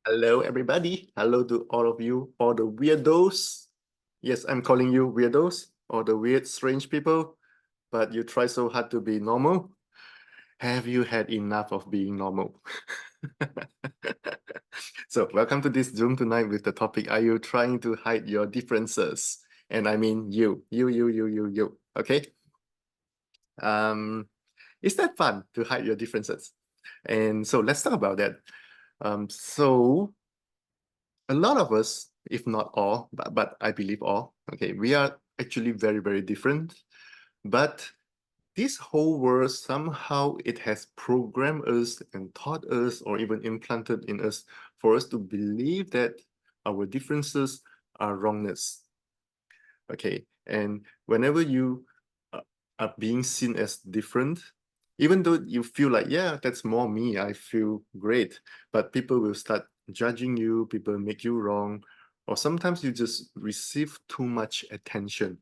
Hello, everybody. Hello to all of you, all the weirdos. Yes, I'm calling you weirdos, or the weird, strange people, but you try so hard to be normal. Have you had enough of being normal? So, welcome to this Zoom tonight with the topic, are you trying to hide your differences? And I mean you. Okay? Um, is that fun to hide your differences? And so let's talk about that. So a lot of us, if not all, but I believe all, okay, we are actually very, very different. But this whole world, somehow it has programmed us and taught us or even implanted in us for us to believe that our differences are wrongness. Okay, and whenever you are being seen as different, even though you feel like, yeah, that's more me, I feel great, but people will start judging you, people make you wrong, or sometimes you just receive too much attention.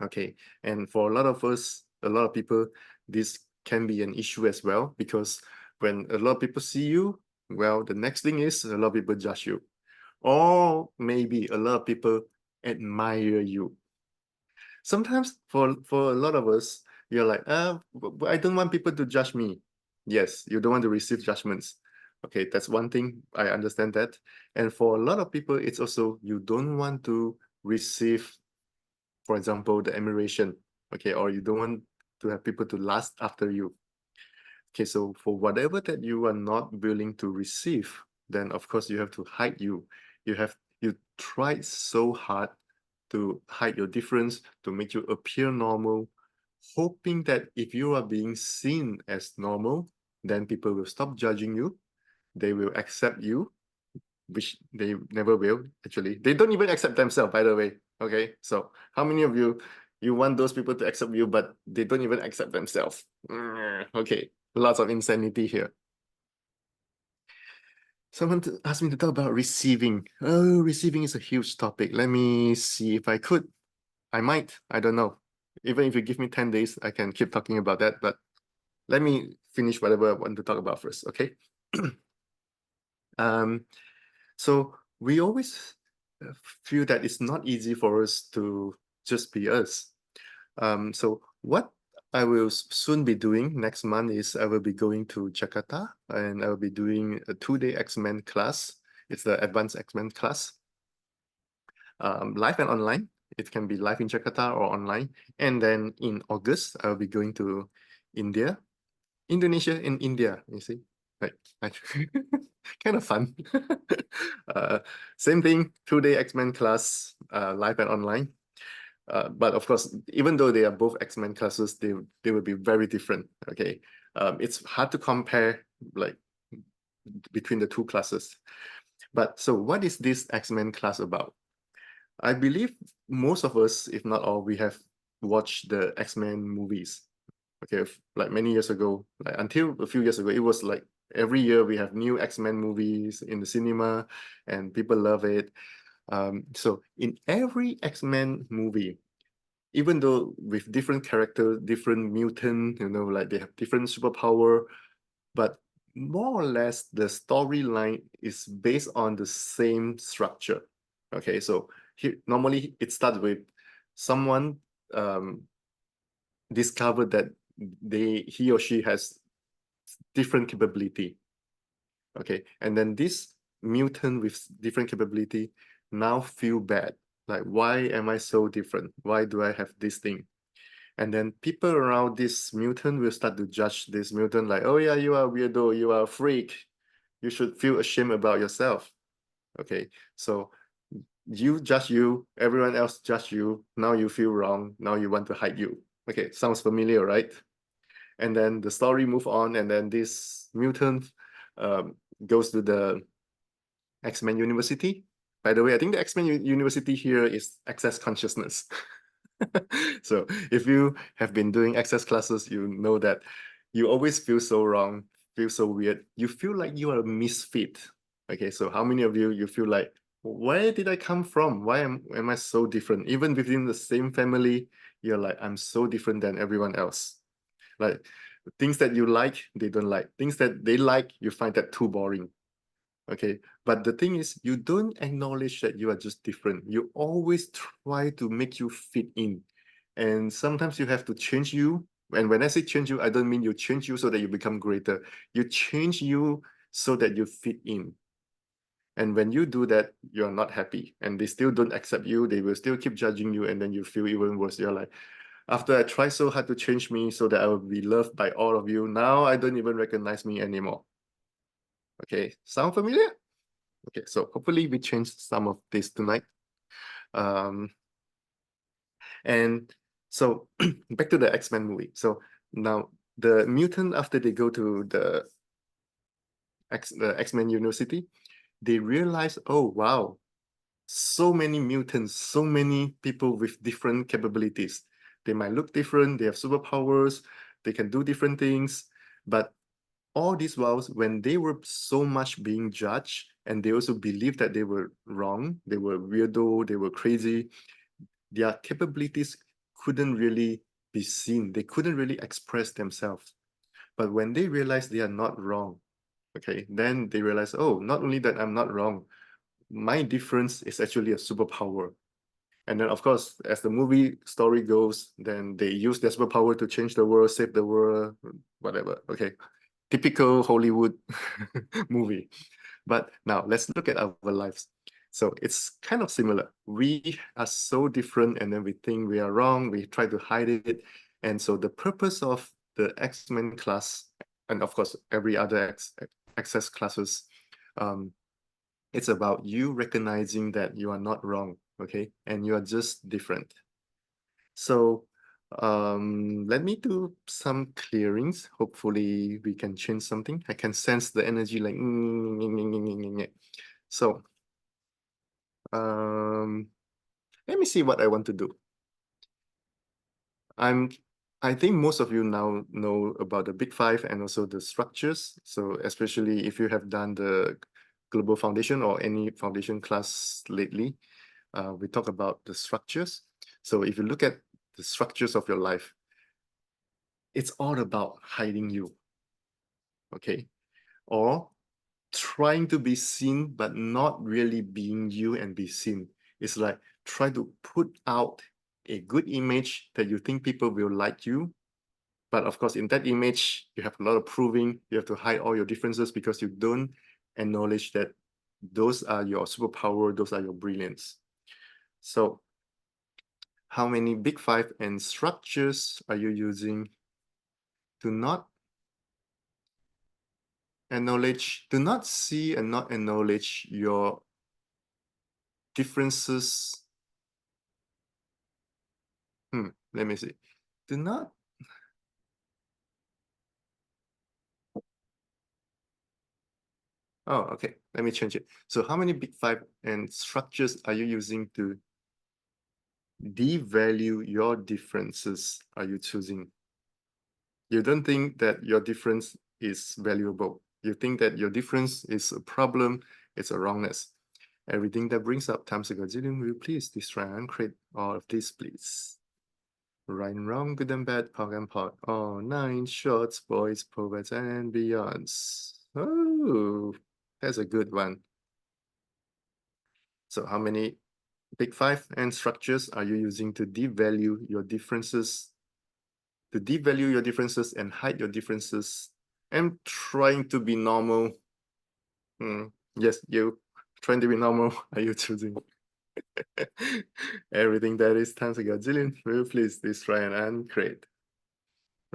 Okay, and for a lot of us, a lot of people, this can be an issue as well, because when a lot of people see you, well, the next thing is a lot of people judge you, or maybe a lot of people admire you. Sometimes for a lot of us, you're like, I don't want people to judge me. Yes, you don't want to receive judgments. Okay, that's one thing. I understand that. And for a lot of people, it's also you don't want to receive, for example, the admiration. Okay, or you don't want to have people to last after you. Okay, so for whatever that you are not willing to receive, then of course you have to hide you. You tried so hard to hide your difference, to make you appear normal, hoping that if you are being seen as normal, then people will stop judging you. They will accept you, which they never will, actually. They don't even accept themselves, by the way. Okay, so how many of you want those people to accept you, but they don't even accept themselves? Okay, lots of insanity here. Someone asked me to talk about receiving. Oh, receiving is a huge topic. Let me see if I could. I might. I don't know. Even if you give me 10 days, I can keep talking about that. But let me finish whatever I want to talk about first, okay? um, so we always feel that it's not easy for us to just be us. So what I will soon be doing next month is I will be going to Jakarta and I will be doing a 2-day X-Men class. It's the advanced X-Men class, live and online. It can be live in Jakarta or online. And then in August, I'll be going to India, Indonesia and India, you see. Like, kind of fun. uh, Same thing, 2-day X-Men class, live and online. But of course, even though they are both X-Men classes, they will be very different. Okay, it's hard to compare like between the two classes. But so, what is this X-Men class about? I believe most of us, if not all, we have watched the X-Men movies. Okay, like many years ago, like until a few years ago, it was like every year we have new X-Men movies in the cinema, and people love it. So in every X-Men movie, even though with different characters, different mutant, like they have different superpower, but more or less the storyline is based on the same structure. Okay, so here normally it starts with someone discovered that he or she has different capability. Okay, and then this mutant with different capability now feel bad. Like, why am I so different? Why do I have this thing? And then people around this mutant will start to judge this mutant like, oh yeah, you are a weirdo, you are a freak. You should feel ashamed about yourself. Okay, so you judge you, everyone else judge you. Now you feel wrong. Now you want to hide you. Okay, sounds familiar, right? And then the story move on, and then this mutant goes to the X-Men University. By the way, I think the X-Men University here is access consciousness. So if you have been doing access classes, you know that you always feel so wrong, feel so weird. You feel like you are a misfit. Okay, so how many of you feel like, where did I come from? Why am I so different? Even within the same family, you're like, I'm so different than everyone else. Like things that you like, they don't like. Things that they like, you find that too boring. Okay, but the thing is, you don't acknowledge that you are just different. You always try to make you fit in. And sometimes you have to change you. And when I say change you, I don't mean you change you so that you become greater. You change you so that you fit in. And when you do that, you're not happy. And they still don't accept you. They will still keep judging you. And then you feel even worse. You're like, after I try so hard to change me so that I will be loved by all of you, now I don't even recognize me anymore. Okay, sound familiar? Okay, so hopefully we change some of this tonight. And so back to the X-Men movie. So now the mutant, after they go to the X-Men University, they realize, oh wow, so many mutants, so many people with different capabilities. They might look different, they have superpowers, they can do different things, but all these whiles, when they were so much being judged, and they also believed that they were wrong, they were weirdo, they were crazy, their capabilities couldn't really be seen. They couldn't really express themselves. But when they realized they are not wrong, okay, then they realize, oh, not only that I'm not wrong, my difference is actually a superpower. And then, of course, as the movie story goes, then they use their superpower to change the world, save the world, whatever. Okay, typical Hollywood movie. But now let's look at our lives. So it's kind of similar. We are so different, and then we think we are wrong. We try to hide it. And so the purpose of the X-Men class, and of course, every other access classes, um, it's about you recognizing that you are not wrong, okay? And you are just different. So let me do some clearings. Hopefully we can change something. I can sense the energy like so let me see what I want to do. I think most of you now know about the Big Five and also the structures. So especially if you have done the Global Foundation or any foundation class lately, we talk about the structures. So if you look at the structures of your life, it's all about hiding you, okay? Or trying to be seen, but not really being you and be seen. It's like try to put out a good image that you think people will like you. But of course, in that image, you have a lot of proving. You have to hide all your differences because you don't acknowledge that those are your superpower, those are your brilliance. So how many Big Five and structures are you using to not acknowledge, to not see and not acknowledge your differences? Let me see. Do not. Oh, okay. Let me change it. So how many Big Five and structures are you using to devalue your differences are you choosing? You don't think that your difference is valuable. You think that your difference is a problem, it's a wrongness. Everything that brings up times a gazillion, will you please destroy and create all of this, please? Right and wrong, good and bad, POC and POC. Oh, 9 shorts, boys, poets, and beyonds. Oh, that's a good one. So how many Big Five and structures are you using to devalue your differences, and hide your differences and trying to be normal? Yes, you trying to be normal. Are you choosing everything that is times a gazillion? Will you please destroy and uncreate?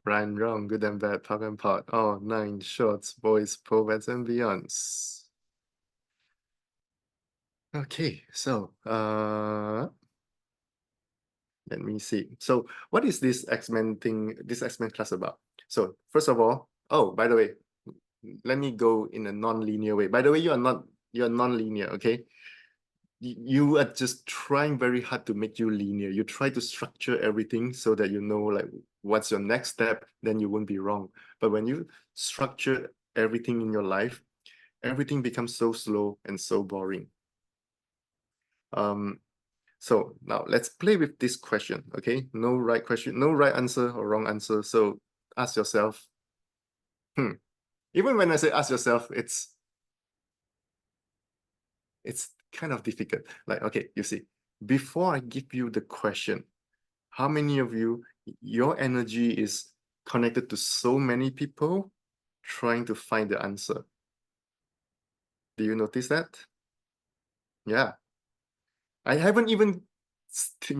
Right and wrong, good and bad, POC and POC. Oh, 9 shorts, boys, poets, and beyonds. Okay, so let me see. So what is this X-Men thing, this X-Men class about? So first of all, oh, by the way, let me go in a non-linear way. By the way, you're non-linear, okay? You are just trying very hard to make you linear. You try to structure everything so that you know like what's your next step, then you won't be wrong. But when you structure everything in your life, everything becomes so slow and so boring. So now let's play with this question, okay? No right question, no right answer or wrong answer. So ask yourself, even when I say ask yourself, it's it's kind of difficult. Like, okay, you see, before I give you the question, how many of you, your energy is connected to so many people trying to find the answer? Do you notice that? Yeah. I haven't even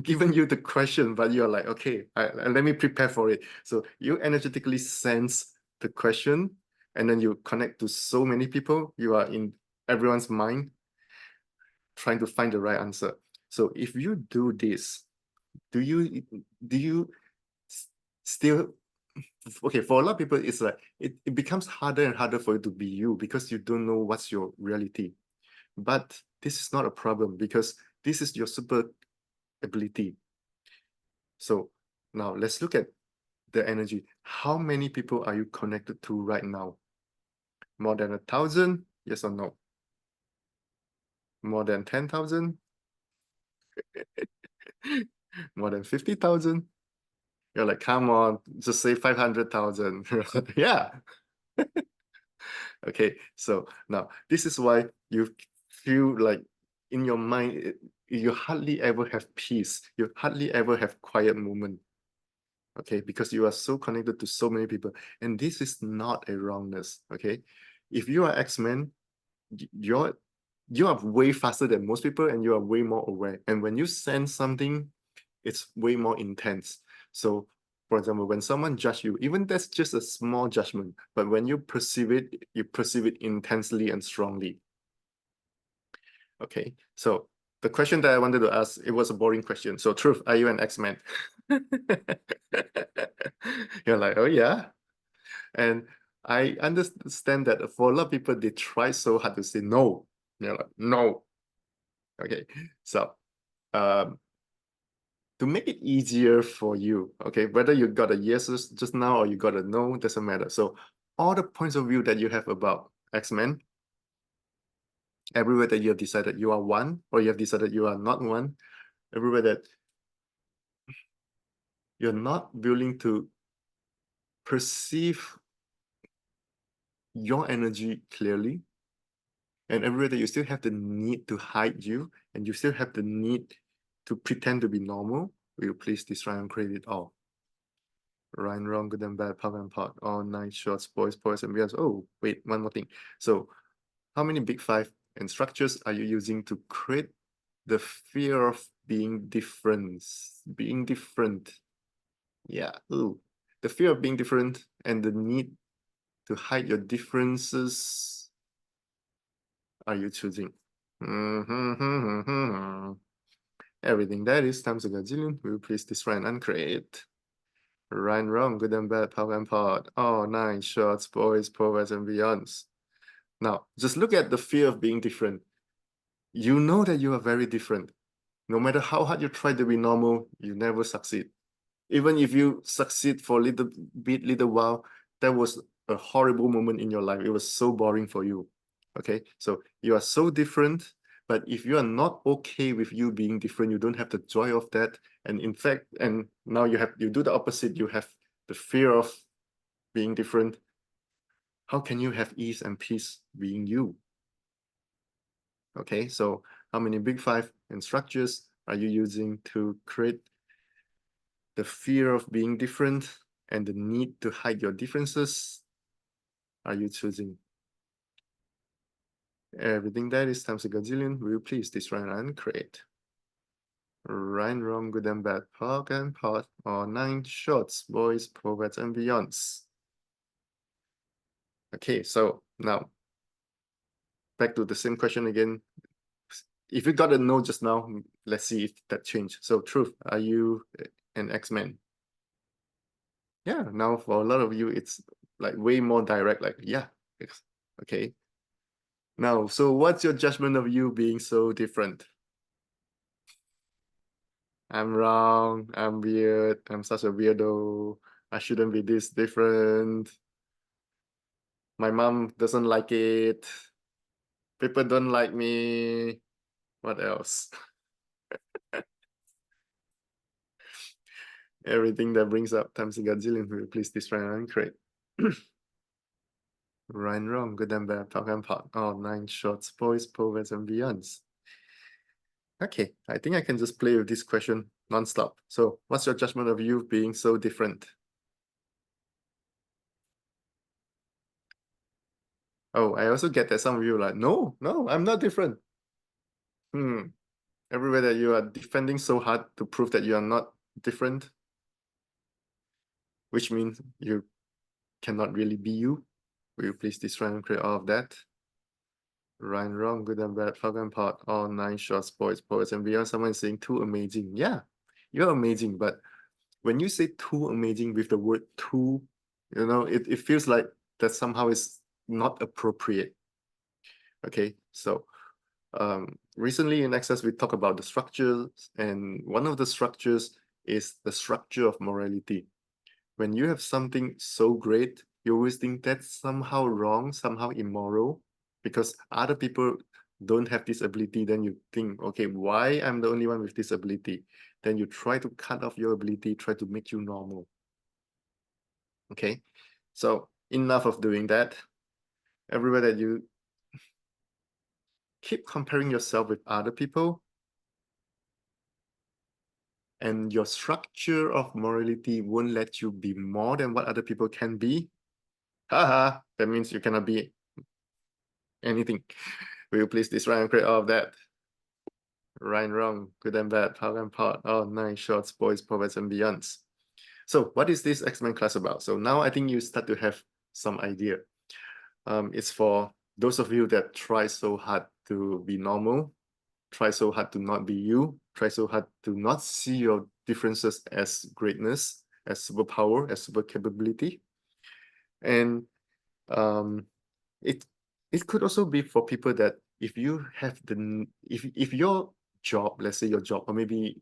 given you the question, but you're like, okay, let me prepare for it. So you energetically sense the question, and then you connect to so many people. You are in everyone's mind trying to find the right answer. So if you do this, do you still, okay, for a lot of people, it's like it becomes harder and harder for you to be you because you don't know what's your reality. But this is not a problem because this is your super ability. So now let's look at the energy. How many people are you connected to right now? More than 1,000? Yes or no? More than 10,000? More than 50,000? You're like, come on, just say 500,000. Yeah. Okay, so now this is why you feel like in your mind, you hardly ever have peace. You hardly ever have quiet moment. Okay, because you are so connected to so many people. And this is not a wrongness. Okay. If you are X-Men, you're you are way faster than most people and you are way more aware. And when you sense something, it's way more intense. So for example, when someone judge you, even that's just a small judgment, but when you perceive it, you perceive it intensely and strongly. Okay, so the question that I wanted to ask, it was a boring question. So Truth, are you an X-Men? You're like, oh yeah. And I understand that for a lot of people, they try so hard to say no. They're like, no. Okay, so um, to make it easier for you, okay, whether you got a yes just now or you got a no, doesn't matter. So all the points of view that you have about X-Men, everywhere that you have decided you are one or you have decided you are not one, everywhere that you're not willing to perceive your energy clearly, and everywhere that you still have the need to hide you and you still have the need to pretend to be normal, will you please destroy and create it all? Right and wrong, good and bad, pop and pot, all nine shorts, boys, boys, and beyonds. Oh, wait, one more thing. So how many big five and structures are you using to create the fear of being different? Being different. Yeah. Ooh. The fear of being different and the need to hide your differences are you choosing? Everything that is times a gazillion will please destroy and uncreate. Right and wrong, good and bad, pop and pot. All nine shorts, boys, perverts, and beyonds. Now, just look at the fear of being different. You know that you are very different. No matter how hard you try to be normal, you never succeed. Even if you succeed for a little while, that was a horrible moment in your life. It was so boring for you. Okay, so you are so different, but if you are not okay with you being different, you don't have the joy of that. And in fact, and now you do the opposite, you have the fear of being different. How can you have ease and peace being you? Okay, so how many big five and structures are you using to create the fear of being different and the need to hide your differences are you choosing? Everything that is times a gazillion, will you please destroy and create? Right and wrong, good and bad, pop and pot, or nine shorts, boys, perverts, and beyonds. Okay, so now back to the same question again. If you got a no just now, let's see if that changed. So Truth, are you an X-Men? Yeah, now for a lot of you, it's like way more direct, like, yeah, okay. Now, so what's your judgment of you being so different? I'm wrong, I'm weird, I'm such a weirdo, I shouldn't be this different. My mom doesn't like it. People don't like me. What else? Everything that brings up times a gazillion, will you please destroy and uncreate? Right and wrong, good and bad, talk and part. Oh, nine shorts, boys, poets, and beyonds. Okay, I think I can just play with this question non-stop. So, what's your judgment of you being so different? Oh, I also get that some of you are like, no, no, I'm not different. Everywhere that you are defending so hard to prove that you are not different, which means you cannot really be you. Will you please destroy and create all of that? Right and wrong, good and bad, fuck and part, all nine shorts, boys, poets, and beyond. Someone is saying too amazing. Yeah, you're amazing, but when you say too amazing with the word too, it feels like that somehow is not appropriate. Okay, so recently in Access, we talk about the structures, and one of the structures is the structure of morality. When you have something so great, you always think that's somehow wrong, somehow immoral, because other people don't have this ability. Then you think, okay, why I'm the only one with this ability? Then you try to cut off your ability, try to make you normal. Okay, so enough of doing that. Everywhere that you keep comparing yourself with other people, and your structure of morality won't let you be more than what other people can be. Haha, that means you cannot be anything. Will you please destroy and create all of that? Right and wrong, good and bad, power and part, all nine shorts, boys, poets, and beyonds. So what is this X-Men class about? So now I think you start to have some idea. It's for those of you that try so hard to be normal, try so hard to not be you, try so hard to not see your differences as greatness, as superpower, as super capability. And um, it it could also be for people that if you have if your job, let's say your job, or maybe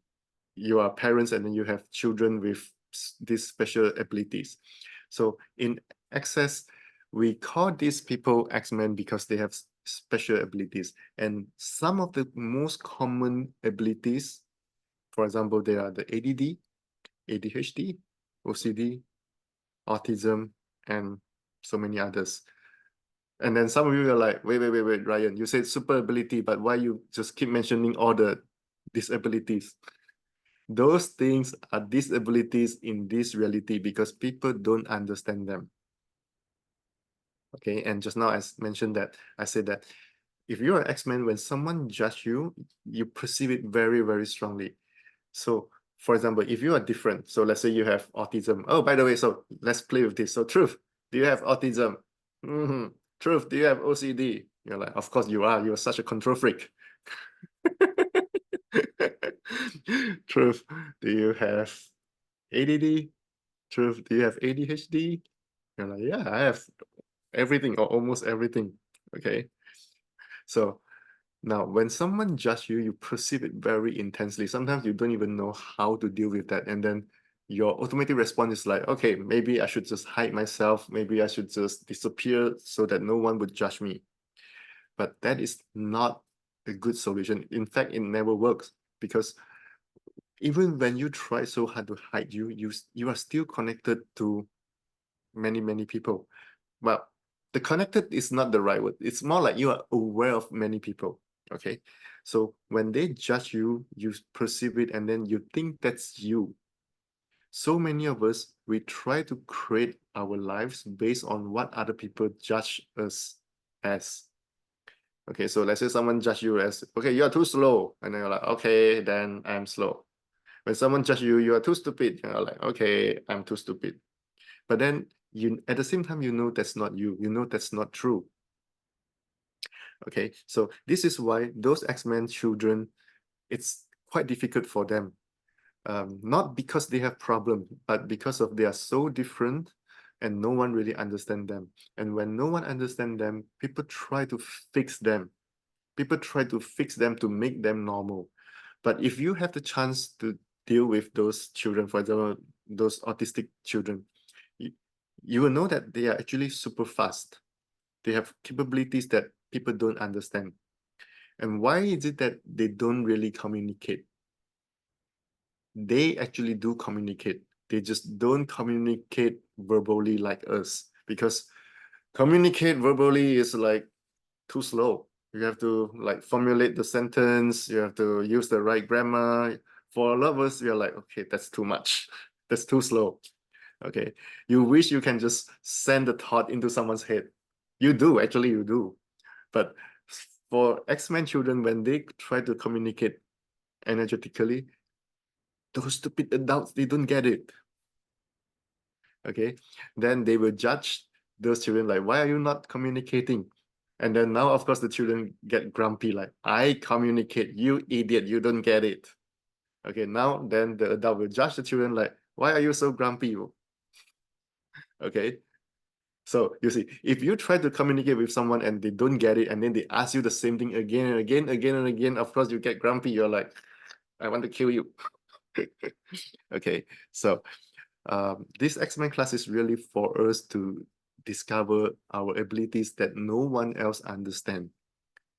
you are parents and then you have children with these special abilities. So in Access, we call these people X-Men because they have special abilities. And some of the most common abilities, for example, they are the ADD, ADHD, OCD, autism, and so many others. And then some of you are like, wait, Ryan, you said super ability, but why you just keep mentioning all the disabilities? Those things are disabilities in this reality because people don't understand them. Okay, and just now I mentioned that, I said that if you're an X-Men, when someone judge you, you perceive it very, very strongly. So for example, if you are different, so let's say you have autism. Oh, by the way, so let's play with this. So Truth, do you have autism? Truth, do you have OCD? You're like, of course you are. You're such a control freak. Truth, do you have ADD? Truth, do you have ADHD? You're like, yeah, I have everything or almost everything. Okay. So now when someone judges you, you perceive it very intensely. Sometimes you don't even know how to deal with that. And then your automatic response is like, okay, maybe I should just hide myself. Maybe I should just disappear so that no one would judge me. But that is not a good solution. In fact, it never works because even when you try so hard to hide you are still connected to many people. Well, the connected is not the right word. It's more like you are aware of many people. Okay. So when they judge you, you perceive it and then you think that's you. So many of us, we try to create our lives based on what other people judge us as. Okay, so let's say someone judge you as, okay, you're too slow. And then you're like, okay, then I'm slow. When someone judge you, you are too stupid. You're like, okay, I'm too stupid. But then you, at the same time, you know that's not you. You know that's not true. Okay, so this is why those X-Men children, it's quite difficult for them. Not because they have problem, but because of they are so different and no one really understand them. And when no one understand them, people try to fix them. People try to fix them to make them normal. But if you have the chance to deal with those children, for example, those autistic children, you will know that they are actually super fast. They have capabilities that people don't understand. And why is it that they don't really communicate? They actually do communicate. They just don't communicate verbally like us. Because Communicate verbally is like too slow. You have to like formulate the sentence, you have to use the right grammar. For a lot of us, you're like, okay, that's too much. That's too slow. Okay. You wish you can just send the thought into someone's head. You do, actually you do. But for X-Men children, when they try to communicate energetically, those stupid adults, they don't get it. Okay. Then they will judge those children like, why are you not communicating? And then now, of course, the children get grumpy, like, I communicate, you idiot, you don't get it. Okay, now then the adult will judge the children like, why are you so grumpy? Okay, so you see, if you try to communicate with someone and they don't get it, and then they ask you the same thing again and again, again and again, of course you get grumpy. You're like, I want to kill you. Okay, so this X-Men class is really for us to discover our abilities that no one else understands.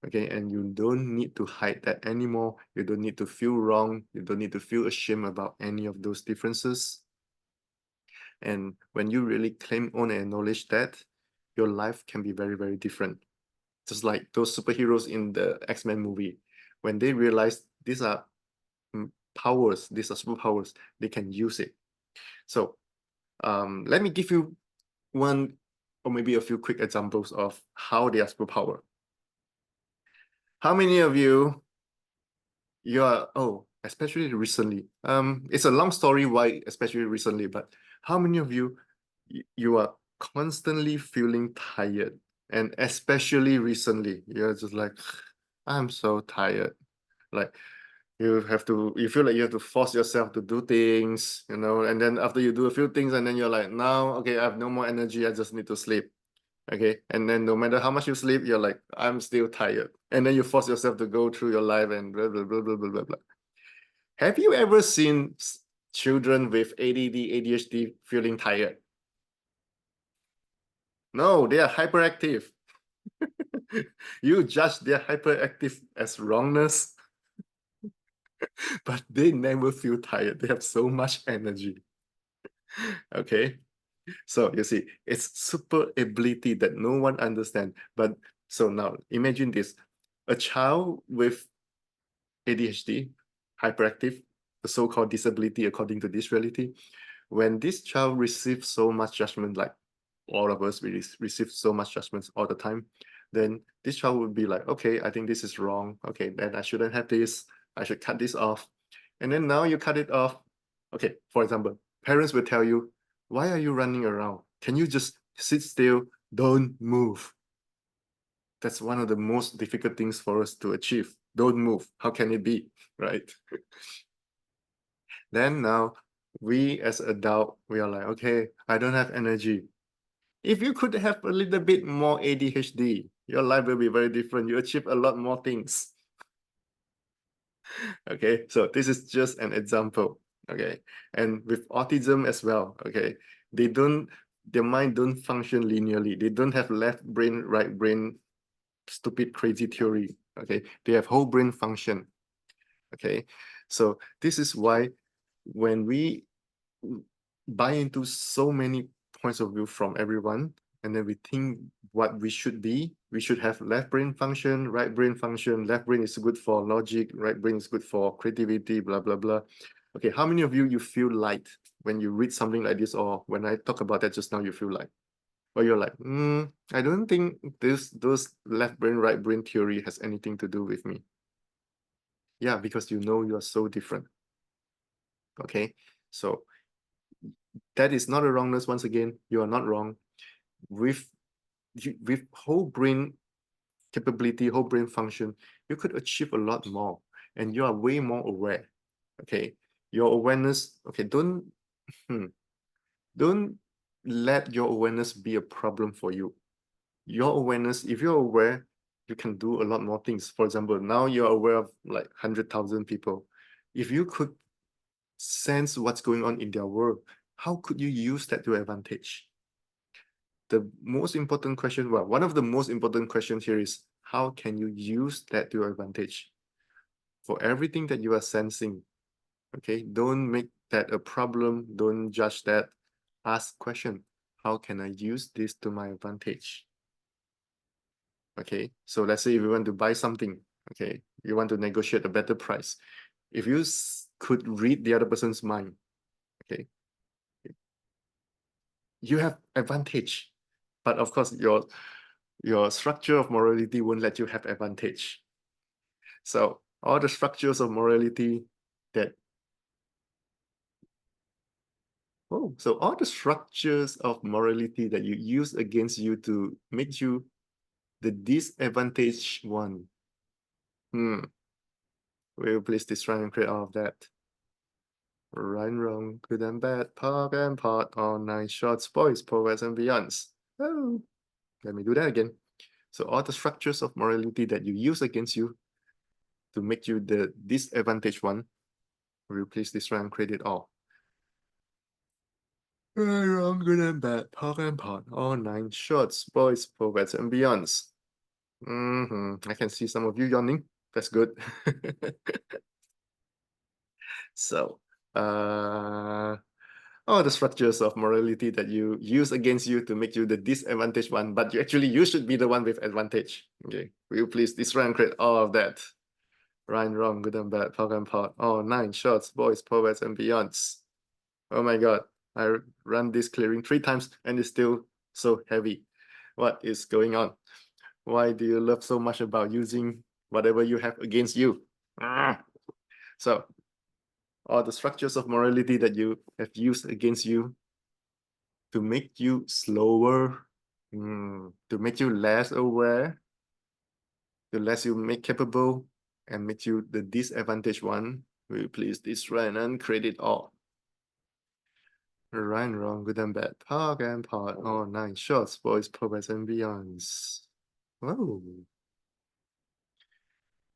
Okay, and you don't need to hide that anymore. You don't need to feel wrong. You don't need to feel ashamed about any of those differences. And when you really claim, own, and acknowledge that, your life can be very, very different. Just like those superheroes in the X-Men movie, when they realize these are powers, these are superpowers, they can use it. So let me give you one or maybe a few quick examples of how they are superpower. How many of you are, especially recently, it's a long story why especially recently, but how many of you you are constantly feeling tired, and especially recently you're just like, I'm so tired, like you feel like you have to force yourself to do things, and then after you do a few things and then you're like, now okay, I have no more energy, I just need to sleep. Okay, and then no matter how much you sleep, you're like, I'm still tired, and then you force yourself to go through your life and blah blah blah blah blah blah blah. Have you ever seen children with ADD, ADHD feeling tired? No, they are hyperactive. You judge their hyperactive as wrongness, but they never feel tired. They have so much energy. Okay, so you see, it's super ability that no one understands. But so now imagine this: a child with ADHD, hyperactive, the so-called disability according to this reality. When this child receives so much judgment, like all of us, we receive so much judgments all the time, then this child would be like, okay, I think this is wrong. Okay, then I shouldn't have this. I should cut this off. And then now you cut it off. Okay, for example, parents will tell you, why are you running around? Can you just sit still? Don't move. That's one of the most difficult things for us to achieve. Don't move. How can it be, right? Then now we as adult, we are like, okay, I don't have energy. If you could have a little bit more ADHD, your life will be very different. You achieve a lot more things. Okay, so this is just an example. Okay, and with autism as well. Okay, their mind don't function linearly. They don't have left brain, right brain, stupid, crazy theory. Okay, they have whole brain function. Okay, so this is why when we buy into so many points of view from everyone, and then we think what we should have left brain function, right brain function. Left brain is good for logic, right brain is good for creativity, blah blah blah. Okay, how many of you feel light when you read something like this, or when I talk about that just now, you feel light? Or you're like, I don't think those left brain, right brain theory has anything to do with me. Yeah, because you know you're so different. Okay, so that is not a wrongness. Once again, you are not wrong. With whole brain capability, whole brain function, you could achieve a lot more, and you are way more aware. Okay, your awareness. Okay, don't let your awareness be a problem for you. Your awareness, if you're aware, you can do a lot more things. For example, now you're aware of like 100,000 people. If you could sense what's going on in their world, how could you use that to your advantage? The most important question, well, one of the most important questions here is, how can you use that to your advantage? For everything that you are sensing, okay, don't make that a problem. Don't judge that. Ask question. how can I use this to my advantage? Okay, so let's say if you want to buy something, okay, you want to negotiate a better price. If you could read the other person's mind, okay, you have advantage. But of course, your structure of morality won't let you have advantage. So all the structures of morality that so all the structures of morality that you use against you to make you the disadvantaged one. We'll please destroy and create all of that. Right and wrong, good and bad, pop and pot, all nine shorts, boys, poets, and beyonds. Oh, let me do that again. So all the structures of morality that you use against you to make you the disadvantaged one, we'll please destroy and create it all. Right, wrong, good and bad, pop and pot, all nine shorts, boys, poets, and beyonds. I can see some of you yawning. That's good. So, all the structures of morality that you use against you to make you the disadvantaged one, but you should be the one with advantage. Okay, will you please destroy and create all of that? Right and wrong, good and bad, pop and pot, all nine shorts, boys, poets, and beyonds. Oh my god, I run this clearing 3 times and it's still so heavy. What is going on? Why do you love so much about using whatever you have against you? So, all the structures of morality that you have used against you to make you slower, to make you less aware, to less you make capable, and make you the disadvantaged one, will you please destroy and uncreate it all? Right and wrong, good and bad, park and part, all nine shorts, boys, poets, and beyonds. Whoa.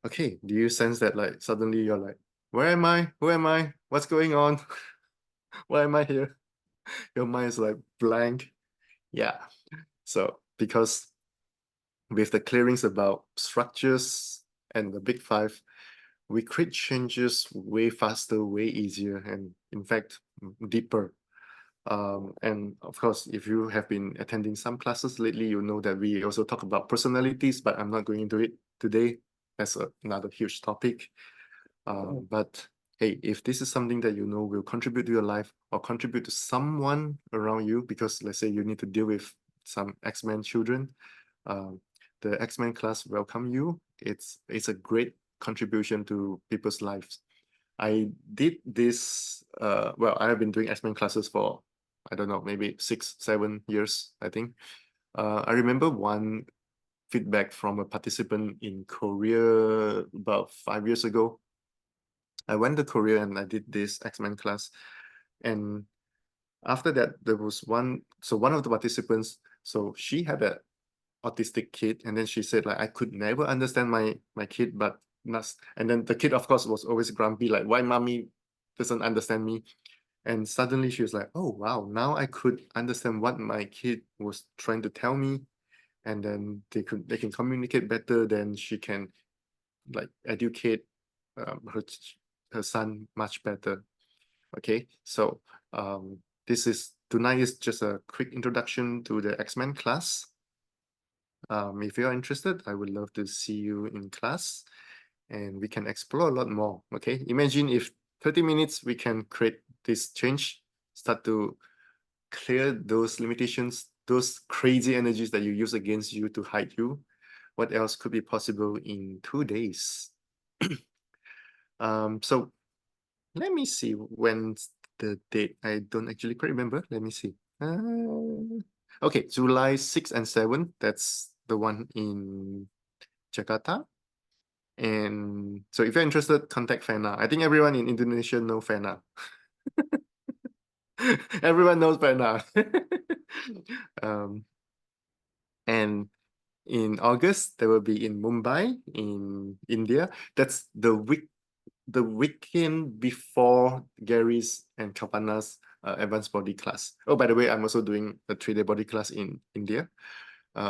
Okay, do you sense that like suddenly you're like, where am I? Who am I? What's going on? Why am I here? Your mind is like blank. Yeah. So because with the clearings about structures and the big five, we create changes way faster, way easier, and in fact, deeper. And of course, if you have been attending some classes lately, you know that we also talk about personalities, but I'm not going into it today. That's another huge topic. But hey, if this is something that you know will contribute to your life or contribute to someone around you, because let's say you need to deal with some X-Men children, the X-Men class welcome you. It's a great contribution to people's lives. I did this, well, I have been doing X-Men classes for, I don't know, maybe 6, 7 years, I think. I remember one feedback from a participant in Korea about 5 years ago. I went to Korea and I did this X-Men class. And after that, there was one of the participants, so she had a autistic kid, and then she said like, I could never understand my kid, but and then the kid of course was always grumpy, like, why mommy doesn't understand me? And suddenly she was like, oh wow, now I could understand what my kid was trying to tell me, and then they can communicate better, then she can like educate her son much better. Okay, so tonight is just a quick introduction to the X-Men class. If you're interested, I would love to see you in class and we can explore a lot more. Okay, imagine if 30 minutes we can create this change, start to clear those limitations, those crazy energies that you use against you to hide you. What else could be possible in 2 days? So let me see when's the date. I don't actually quite remember. Let me see. Okay, July 6 and 7. That's the one in Jakarta. And so if you're interested, contact Fana. I think everyone in Indonesia know Fana. Everyone knows Fana. And in August, they will be in Mumbai, in India. That's the weekend before Gary's and Kalpana's advanced body class. Oh, by the way, I'm also doing a 3-day body class in India.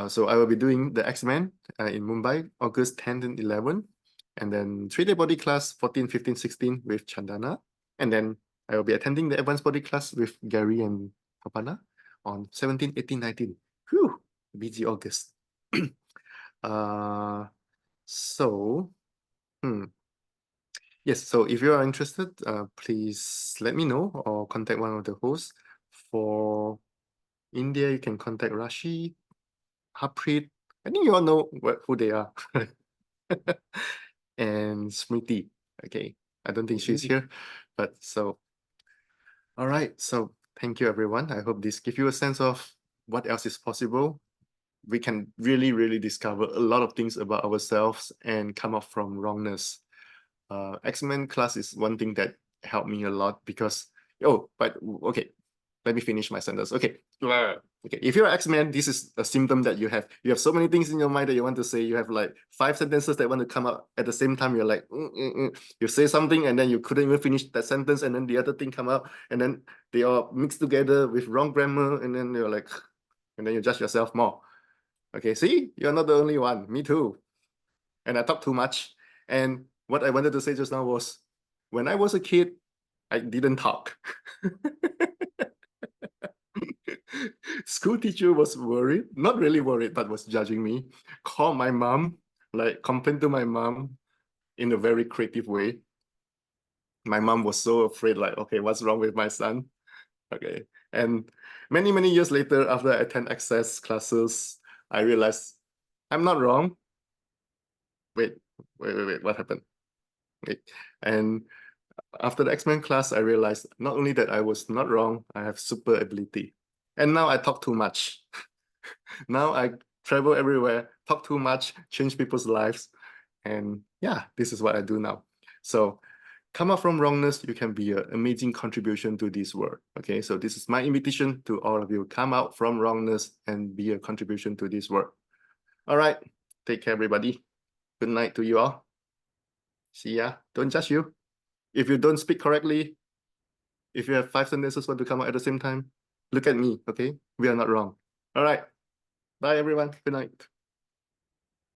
So I will be doing the X-Men in Mumbai, August 10th and 11th. And then 3-day body class, 14, 15, 16 with Chandana. And then I will be attending the advanced body class with Gary and Kalpana on 17, 18, 19. Whew, busy August. So, yes, so if you are interested, please let me know or contact one of the hosts. For India, you can contact Rashi, Harpreet. I think you all know who they are. And Smriti. Okay, I don't think she's here, but so, all right. So thank you, everyone. I hope this gives you a sense of what else is possible. We can really, really discover a lot of things about ourselves and come up from wrongness. X-Men class is one thing that helped me a lot because, okay, let me finish my sentence. Okay. Okay, if you're X-Men, this is a symptom that you have. You have so many things in your mind that you want to say. You have like 5 sentences that want to come out at the same time. You're like, you say something and then you couldn't even finish that sentence, and then the other thing come out, and then they all mix together with wrong grammar, and then you're like, and then you judge yourself more. Okay, see, you're not the only one. Me too. And I talk too much. And what I wanted to say just now was, when I was a kid, I didn't talk. School teacher was worried, not really worried, but was judging me. Called my mom, like complained to my mom in a very creative way. My mom was so afraid, like, okay, what's wrong with my son? Okay. And many, many years later, after I attend access classes, I realized I'm not wrong. Wait, what happened? Wait. And after the X-Men class, I realized not only that I was not wrong, I have super ability. And now I talk too much. Now I travel everywhere, talk too much, change people's lives. And yeah, this is what I do now. So come up from wrongness, you can be an amazing contribution to this world. Okay, so this is my invitation to all of you. Come out from wrongness and be a contribution to this world. All right, take care, everybody. Good night to you all. See ya. Don't judge you. If you don't speak correctly, if you have 5 sentences want to come out at the same time, look at me, okay? We are not wrong. All right. Bye, everyone. Good night.